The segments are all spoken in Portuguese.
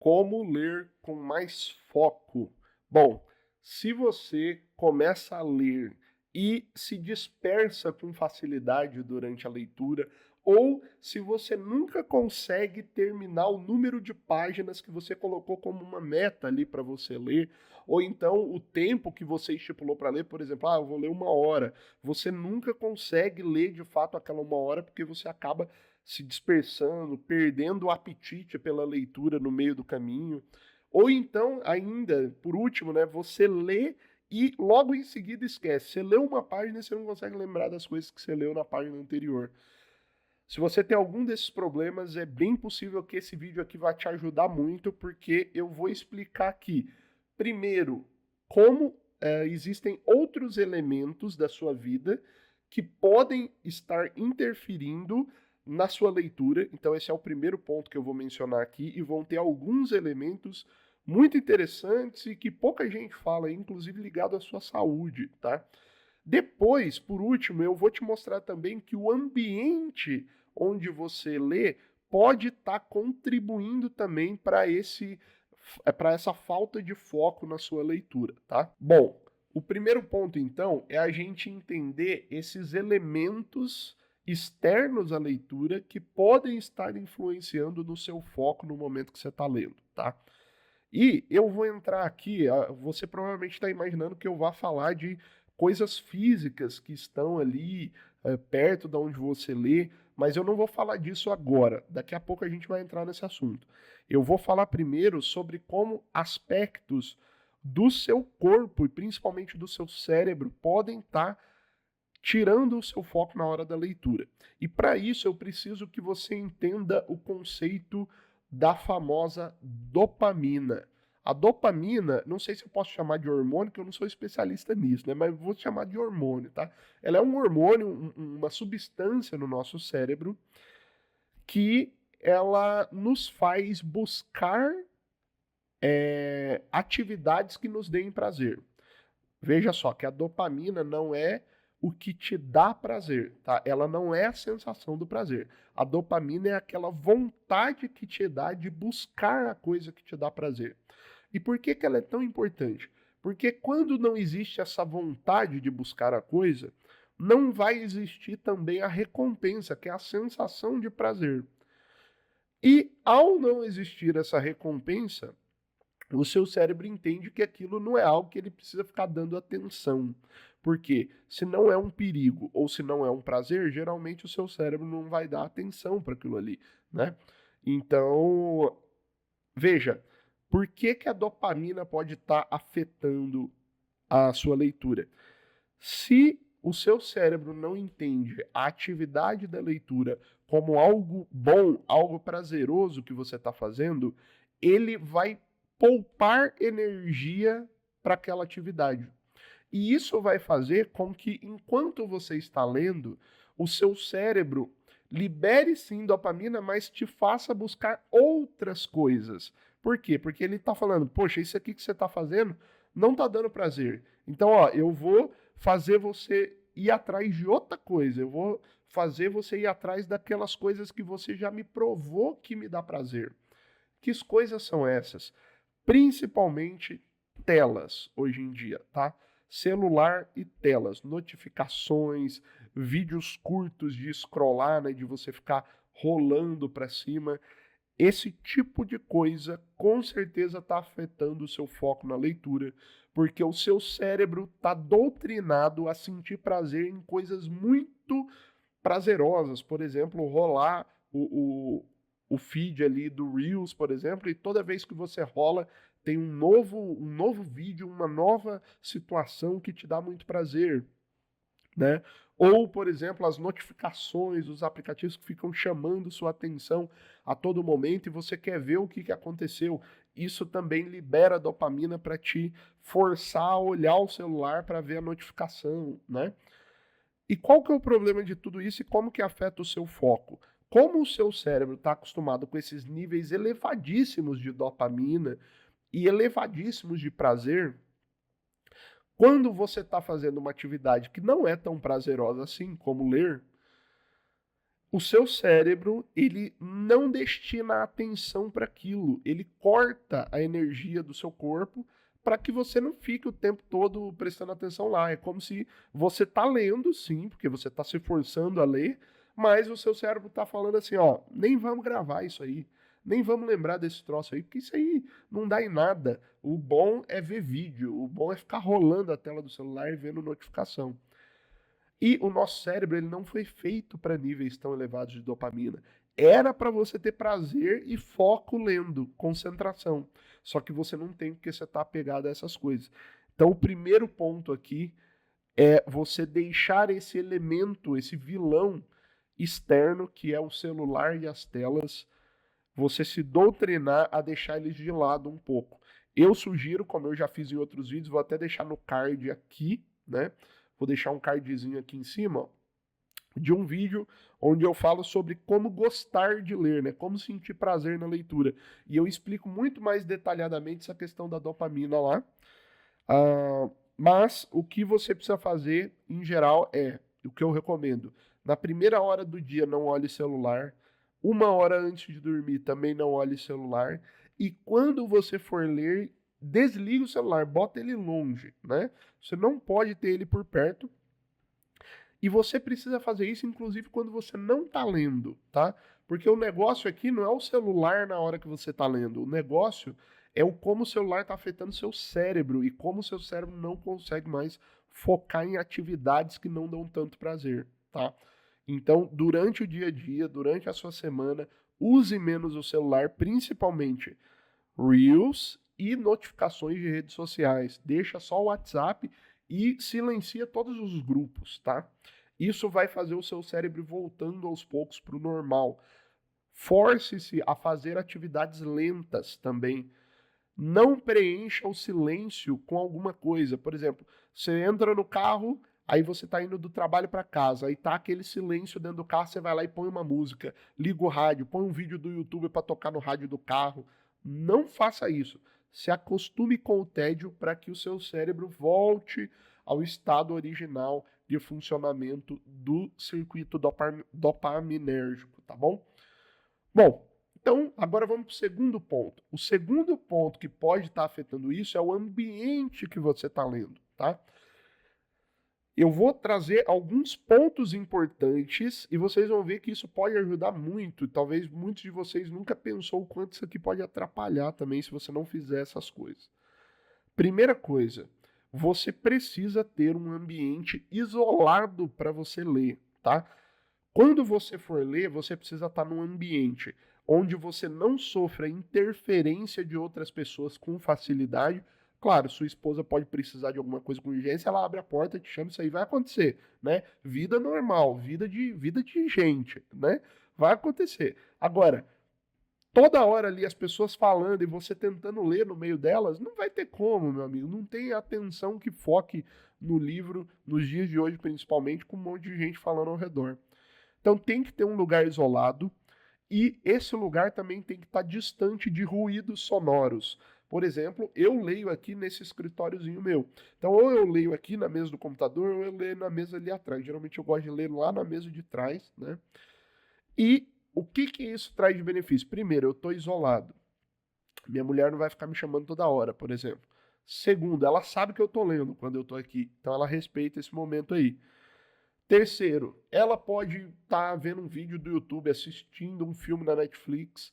Como ler com mais foco? Bom, se você começa a ler e se dispersa com facilidade durante a leitura, ou se você nunca consegue terminar o número de páginas que você colocou como uma meta ali para você ler, ou então o tempo que você estipulou para ler, por exemplo, eu vou ler 1 hora, você nunca consegue ler de fato aquela 1 hora porque você acaba se dispersando, perdendo o apetite pela leitura no meio do caminho. Ou então, ainda, por último, né, você lê e logo em seguida esquece. Você leu uma página e você não consegue lembrar das coisas que você leu na página anterior. Se você tem algum desses problemas, é bem possível que esse vídeo aqui vai te ajudar muito, porque eu vou explicar aqui, primeiro, como existem outros elementos da sua vida que podem estar interferindo na sua leitura. Então, esse é o primeiro ponto que eu vou mencionar aqui, e vão ter alguns elementos muito interessantes e que pouca gente fala, inclusive ligado à sua saúde, tá? Depois, por último, eu vou te mostrar também que o ambiente onde você lê pode estar contribuindo também para essa falta de foco na sua leitura, tá? Bom, o primeiro ponto então é a gente entender esses elementos externos à leitura que podem estar influenciando no seu foco no momento que você está lendo, tá? E eu vou entrar aqui, você provavelmente está imaginando que eu vá falar de coisas físicas que estão ali perto de onde você lê, mas eu não vou falar disso agora. Daqui a pouco a gente vai entrar nesse assunto. Eu vou falar primeiro sobre como aspectos do seu corpo e principalmente do seu cérebro podem estar tirando o seu foco na hora da leitura. E para isso eu preciso que você entenda o conceito da famosa dopamina. A dopamina, não sei se eu posso chamar de hormônio, que eu não sou especialista nisso, né? Mas vou chamar de hormônio, tá? Ela é um hormônio, uma substância no nosso cérebro que ela nos faz buscar atividades que nos deem prazer. Veja só que a dopamina não é o que te dá prazer, tá? Ela não é a sensação do prazer. A dopamina é aquela vontade que te dá de buscar a coisa que te dá prazer. E por que que ela é tão importante? Porque quando não existe essa vontade de buscar a coisa, não vai existir também a recompensa, que é a sensação de prazer. E ao não existir essa recompensa, o seu cérebro entende que aquilo não é algo que ele precisa ficar dando atenção. Porque se não é um perigo ou se não é um prazer, geralmente o seu cérebro não vai dar atenção para aquilo ali, né? Então, veja, por que que a dopamina pode estar afetando a sua leitura? Se o seu cérebro não entende a atividade da leitura como algo bom, algo prazeroso que você está fazendo, ele vai poupar energia para aquela atividade. E isso vai fazer com que, enquanto você está lendo, o seu cérebro libere sim dopamina, mas te faça buscar outras coisas. Por quê? Porque ele está falando, poxa, isso aqui que você está fazendo não está dando prazer. Então, ó, eu vou fazer você ir atrás de outra coisa. Eu vou fazer você ir atrás daquelas coisas que você já me provou que me dá prazer. Que coisas são essas? Principalmente telas hoje em dia, tá? Celular e telas, notificações, vídeos curtos de scrollar, né, de você ficar rolando para cima. Esse tipo de coisa com certeza está afetando o seu foco na leitura, porque o seu cérebro está doutrinado a sentir prazer em coisas muito prazerosas. Por exemplo, rolar o feed ali do Reels, por exemplo, e toda vez que você rola, tem um novo vídeo, uma nova situação que te dá muito prazer, né? Ou, por exemplo, as notificações, os aplicativos que ficam chamando sua atenção a todo momento e você quer ver o que que aconteceu. Isso também libera dopamina para te forçar a olhar o celular para ver a notificação, né? E qual que é o problema de tudo isso e como que afeta o seu foco? Como o seu cérebro está acostumado com esses níveis elevadíssimos de dopamina e elevadíssimos de prazer, quando você está fazendo uma atividade que não é tão prazerosa assim como ler, o seu cérebro, ele não destina a atenção para aquilo, ele corta a energia do seu corpo para que você não fique o tempo todo prestando atenção lá. É como se você tá lendo, sim, porque você está se forçando a ler, mas o seu cérebro está falando assim, ó, nem vamos gravar isso aí, nem vamos lembrar desse troço aí, porque isso aí não dá em nada. O bom é ver vídeo, o bom é ficar rolando a tela do celular e vendo notificação. E o nosso cérebro ele não foi feito para níveis tão elevados de dopamina. Era para você ter prazer e foco lendo, concentração. Só que você não tem porque você está apegado a essas coisas. Então, o primeiro ponto aqui é você deixar esse elemento, esse vilão externo, que é o celular e as telas, você se doutrinar a deixar eles de lado um pouco. Eu sugiro, como eu já fiz em outros vídeos, vou até deixar no card aqui, né? Vou deixar um cardzinho aqui em cima, ó, de um vídeo onde eu falo sobre como gostar de ler, né? Como sentir prazer na leitura. E eu explico muito mais detalhadamente essa questão da dopamina lá. Mas o que você precisa fazer, em geral, é o que eu recomendo. Na primeira hora do dia, não olhe celular. 1 hora antes de dormir, também não olhe celular. E quando você for ler, desliga o celular, bota ele longe, né? Você não pode ter ele por perto. E você precisa fazer isso, inclusive, quando você não está lendo, tá? Porque o negócio aqui não é o celular na hora que você está lendo. O negócio é o como o celular está afetando o seu cérebro e como o seu cérebro não consegue mais focar em atividades que não dão tanto prazer, tá? Então, durante o dia a dia, durante a sua semana, use menos o celular, principalmente Reels e notificações de redes sociais. Deixa só o WhatsApp e silencia todos os grupos, tá? Isso vai fazer o seu cérebro voltando aos poucos para o normal. Force-se a fazer atividades lentas também. Não preencha o silêncio com alguma coisa. Por exemplo, você entra no carro, aí você está indo do trabalho para casa, aí tá aquele silêncio dentro do carro, você vai lá e põe uma música, liga o rádio, põe um vídeo do YouTube para tocar no rádio do carro. Não faça isso. Se acostume com o tédio para que o seu cérebro volte ao estado original de funcionamento do circuito dopaminérgico, tá bom? Bom, então agora vamos para o segundo ponto. O segundo ponto que pode estar afetando isso é o ambiente que você está lendo, tá? Eu vou trazer alguns pontos importantes e vocês vão ver que isso pode ajudar muito. Talvez muitos de vocês nunca pensou o quanto isso aqui pode atrapalhar também se você não fizer essas coisas. Primeira coisa, você precisa ter um ambiente isolado para você ler, tá? Quando você for ler, você precisa estar num ambiente onde você não sofra interferência de outras pessoas com facilidade. Claro, sua esposa pode precisar de alguma coisa com urgência, ela abre a porta, te chama, isso aí vai acontecer, né? Vida normal, vida de gente, né? Vai acontecer. Agora, toda hora ali as pessoas falando e você tentando ler no meio delas, não vai ter como, meu amigo. Não tem atenção que foque no livro, nos dias de hoje principalmente, com um monte de gente falando ao redor. Então tem que ter um lugar isolado e esse lugar também tem que estar distante de ruídos sonoros. Por exemplo, eu leio aqui nesse escritóriozinho meu. Então, ou eu leio aqui na mesa do computador, ou eu leio na mesa ali atrás. Geralmente eu gosto de ler lá na mesa de trás, né? E o que isso traz de benefício? Primeiro, eu estou isolado. Minha mulher não vai ficar me chamando toda hora, por exemplo. Segundo, ela sabe que eu estou lendo quando eu estou aqui. Então ela respeita esse momento aí. Terceiro, ela pode estar vendo um vídeo do YouTube, assistindo um filme na Netflix,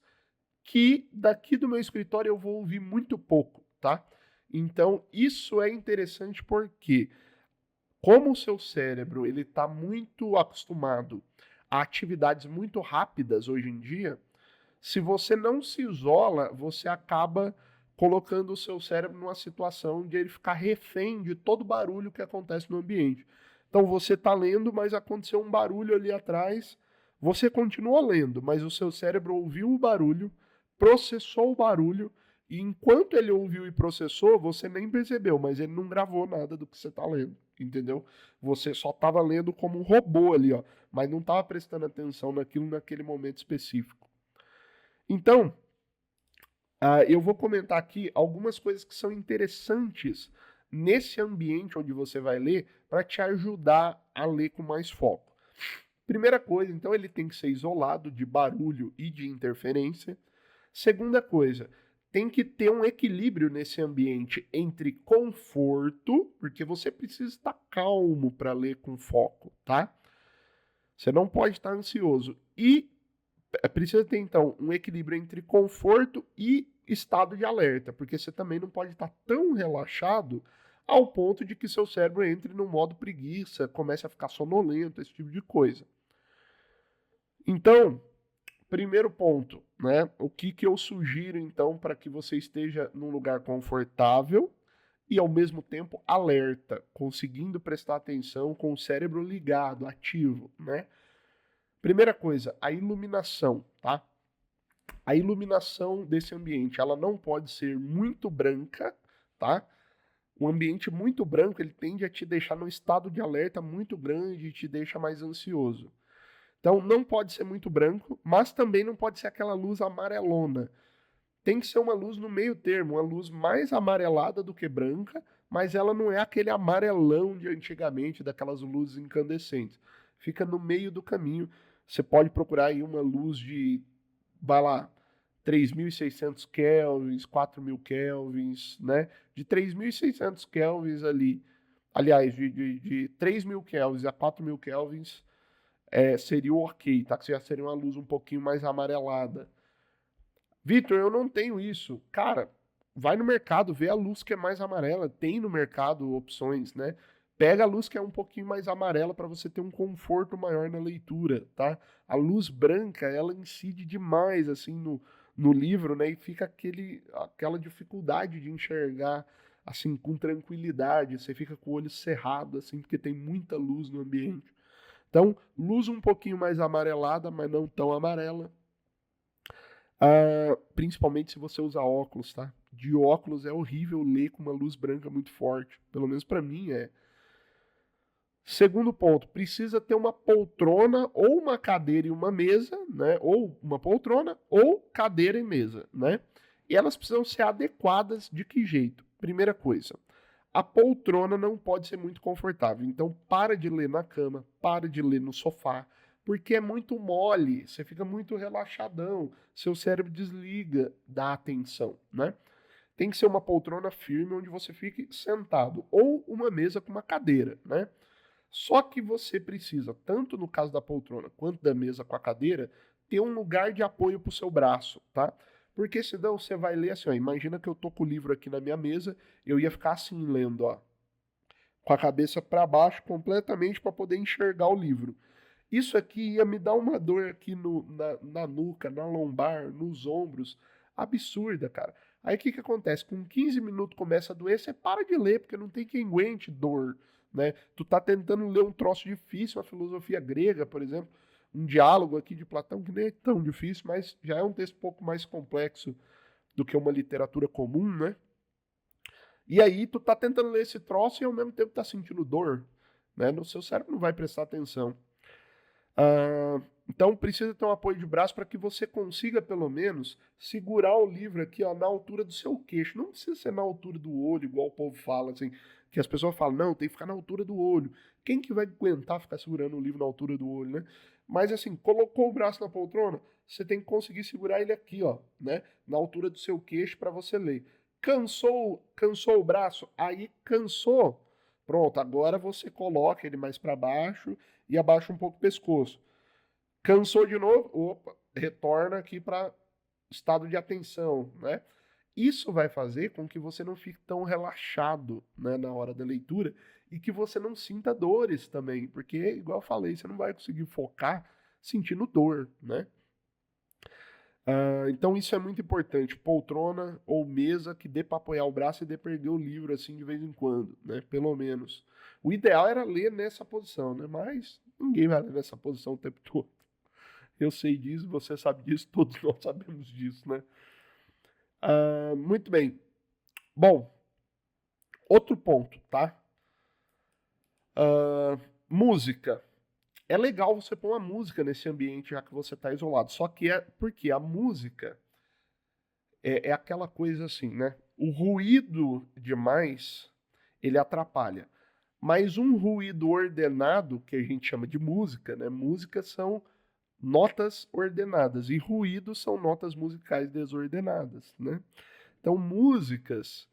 que daqui do meu escritório eu vou ouvir muito pouco, tá? Então, isso é interessante porque, como o seu cérebro ele está muito acostumado a atividades muito rápidas hoje em dia, se você não se isola, você acaba colocando o seu cérebro numa situação de ele ficar refém de todo barulho que acontece no ambiente. Então você está lendo, mas aconteceu um barulho ali atrás, você continua lendo, mas o seu cérebro ouviu o barulho, processou o barulho, e enquanto ele ouviu e processou, você nem percebeu, mas ele não gravou nada do que você está lendo, entendeu? Você só estava lendo como um robô ali, ó, mas não estava prestando atenção naquilo naquele momento específico. Então, eu vou comentar aqui algumas coisas que são interessantes nesse ambiente onde você vai ler para te ajudar a ler com mais foco. Primeira coisa, então, ele tem que ser isolado de barulho e de interferência. Segunda coisa, tem que ter um equilíbrio nesse ambiente entre conforto, porque você precisa estar calmo para ler com foco, tá? Você não pode estar ansioso. E precisa ter, então, um equilíbrio entre conforto e estado de alerta, porque você também não pode estar tão relaxado ao ponto de que seu cérebro entre no modo preguiça, comece a ficar sonolento, esse tipo de coisa. Então, primeiro ponto, né? O que eu sugiro, então, para que você esteja num lugar confortável e, ao mesmo tempo, alerta, conseguindo prestar atenção com o cérebro ligado, ativo, né? Primeira coisa, a iluminação, tá? A iluminação desse ambiente, ela não pode ser muito branca, tá? Um ambiente muito branco, ele tende a te deixar num estado de alerta muito grande e te deixa mais ansioso. Então, não pode ser muito branco, mas também não pode ser aquela luz amarelona. Tem que ser uma luz no meio termo, uma luz mais amarelada do que branca, mas ela não é aquele amarelão de antigamente, daquelas luzes incandescentes. Fica no meio do caminho. Você pode procurar aí uma luz de, vai lá, 3.600 kelvins, 4.000 kelvins, né? De 3.600 kelvins ali, aliás, de 3.000 kelvins a 4.000 kelvins, seria o ok, tá? Que já seria uma luz um pouquinho mais amarelada. Vitor, eu não tenho isso. Cara, vai no mercado, vê a luz que é mais amarela. Tem no mercado opções, né? Pega a luz que é um pouquinho mais amarela para você ter um conforto maior na leitura, tá? A luz branca, ela incide demais, assim, no livro, né? E fica aquela dificuldade de enxergar, assim, com tranquilidade. Você fica com o olho cerrado, assim, porque tem muita luz no ambiente. Então, luz um pouquinho mais amarelada, mas não tão amarela. Principalmente se você usar óculos, tá? De óculos é horrível ler com uma luz branca muito forte. Pelo menos para mim é. Segundo ponto, precisa ter uma poltrona ou uma cadeira e uma mesa, né? Ou uma poltrona ou cadeira e mesa, né? E elas precisam ser adequadas de que jeito? Primeira coisa, a poltrona não pode ser muito confortável. Então, para de ler na cama, para de ler no sofá, porque é muito mole, você fica muito relaxadão, seu cérebro desliga da atenção, né? Tem que ser uma poltrona firme onde você fique sentado, ou uma mesa com uma cadeira, né? Só que você precisa, tanto no caso da poltrona quanto da mesa com a cadeira, ter um lugar de apoio para o seu braço, tá? Porque senão você vai ler assim, ó, imagina que eu tô com o livro aqui na minha mesa, eu ia ficar assim lendo, ó, com a cabeça para baixo completamente para poder enxergar o livro. Isso aqui ia me dar uma dor aqui na nuca, na lombar, nos ombros, absurda, cara. Aí o que acontece? Com 15 minutos começa a doer, você para de ler, porque não tem quem aguente dor, né? Tu tá tentando ler um troço difícil, uma filosofia grega, por exemplo, um diálogo aqui de Platão, que nem é tão difícil, mas já é um texto um pouco mais complexo do que uma literatura comum, né? E aí tu tá tentando ler esse troço e ao mesmo tempo tá sentindo dor, né? No seu cérebro não vai prestar atenção. Então precisa ter um apoio de braço para que você consiga pelo menos segurar o livro aqui, ó, na altura do seu queixo. Não precisa ser na altura do olho, igual o povo fala, assim, que as pessoas falam, não, tem que ficar na altura do olho. Quem que vai aguentar ficar segurando o livro na altura do olho, né? Mas assim, colocou o braço na poltrona, você tem que conseguir segurar ele aqui, ó, né, na altura do seu queixo para você ler. Cansou o braço, aí cansou. Pronto, agora você coloca ele mais para baixo e abaixa um pouco o pescoço. Cansou de novo, opa, retorna aqui para estado de atenção, né? Isso vai fazer com que você não fique tão relaxado, né, na hora da leitura e que você não sinta dores também, porque, igual eu falei, você não vai conseguir focar sentindo dor, né? Então isso é muito importante, poltrona ou mesa que dê para apoiar o braço e dê para erguer o livro assim de vez em quando, né? Pelo menos. O ideal era ler nessa posição, né? Mas ninguém vai ler nessa posição o tempo todo. Eu sei disso, você sabe disso, todos nós sabemos disso, né? Muito bem. Bom, outro ponto, tá? Música. É legal você pôr uma música nesse ambiente já que você está isolado. Só que é porque a música é aquela coisa assim, né? O ruído demais, ele atrapalha. Mas um ruído ordenado, que a gente chama de música, né? Música são notas ordenadas e ruídos são notas musicais desordenadas, né? Então, músicas,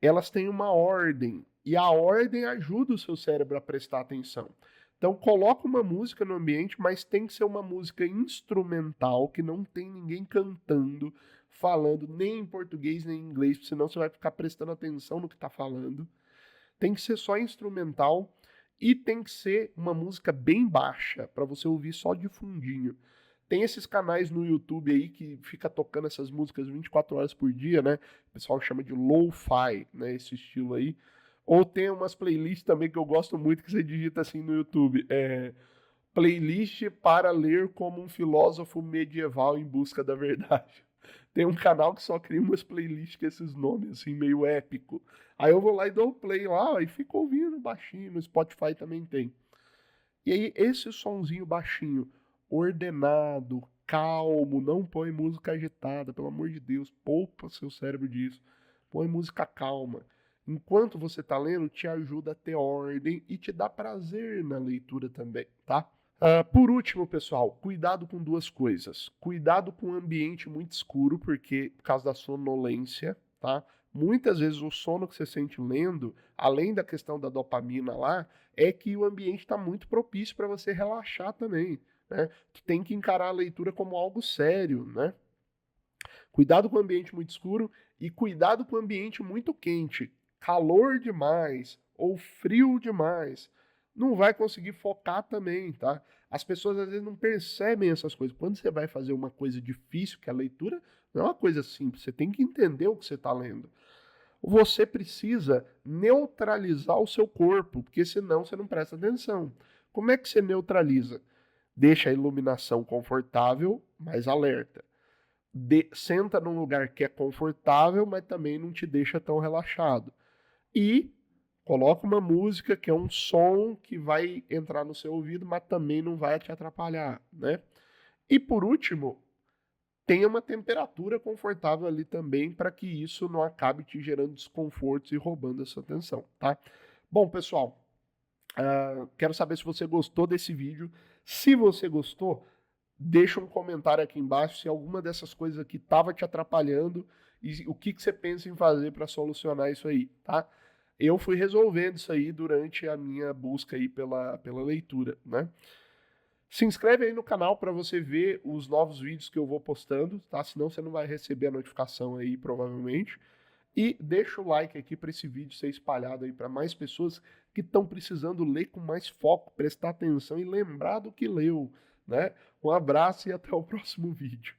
elas têm uma ordem e a ordem ajuda o seu cérebro a prestar atenção. Então, coloca uma música no ambiente, mas tem que ser uma música instrumental, que não tem ninguém cantando, falando, nem em português nem em inglês, senão você vai ficar prestando atenção no que está falando. Tem que ser só instrumental e tem que ser uma música bem baixa, para você ouvir só de fundinho. Tem esses canais no YouTube aí que fica tocando essas músicas 24 horas por dia, né? O pessoal chama de lo-fi, né? Esse estilo aí. Ou tem umas playlists também que eu gosto muito, que você digita assim no YouTube. Playlist para ler como um filósofo medieval em busca da verdade. Tem um canal que só cria umas playlists com esses nomes, assim, meio épico. Aí eu vou lá e dou o play lá e fico ouvindo baixinho. No Spotify também tem. E aí, esse sonzinho baixinho, ordenado, calmo, não põe música agitada, pelo amor de Deus, poupa seu cérebro disso. Põe música calma. Enquanto você está lendo, te ajuda a ter ordem e te dá prazer na leitura também, tá? Por último, pessoal, cuidado com duas coisas. Cuidado com o ambiente muito escuro, porque por causa da sonolência, tá? Muitas vezes o sono que você sente lendo, além da questão da dopamina lá, é que o ambiente está muito propício para você relaxar também, né? Tu tem que encarar a leitura como algo sério, né? Cuidado com o ambiente muito escuro e cuidado com o ambiente muito quente. Calor demais ou frio demais. Não vai conseguir focar também, tá? As pessoas às vezes não percebem essas coisas. Quando você vai fazer uma coisa difícil, que é a leitura, não é uma coisa simples. Você tem que entender o que você está lendo. Você precisa neutralizar o seu corpo, porque senão você não presta atenção. Como é que você neutraliza? Deixa a iluminação confortável, mas alerta. Senta num lugar que é confortável, mas também não te deixa tão relaxado. E coloca uma música que é um som que vai entrar no seu ouvido, mas também não vai te atrapalhar, né? E por último, tenha uma temperatura confortável ali também para que isso não acabe te gerando desconfortos e roubando a sua atenção, tá? Bom, pessoal, quero saber se você gostou desse vídeo. Se você gostou, deixa um comentário aqui embaixo se alguma dessas coisas aqui estava te atrapalhando e o que você pensa em fazer para solucionar isso aí, tá? Eu fui resolvendo isso aí durante a minha busca aí pela leitura, né? Se inscreve aí no canal para você ver os novos vídeos que eu vou postando, tá? Senão você não vai receber a notificação aí, provavelmente. E deixa o like aqui para esse vídeo ser espalhado aí para mais pessoas que estão precisando ler com mais foco, prestar atenção e lembrar do que leu, né? Um abraço e até o próximo vídeo.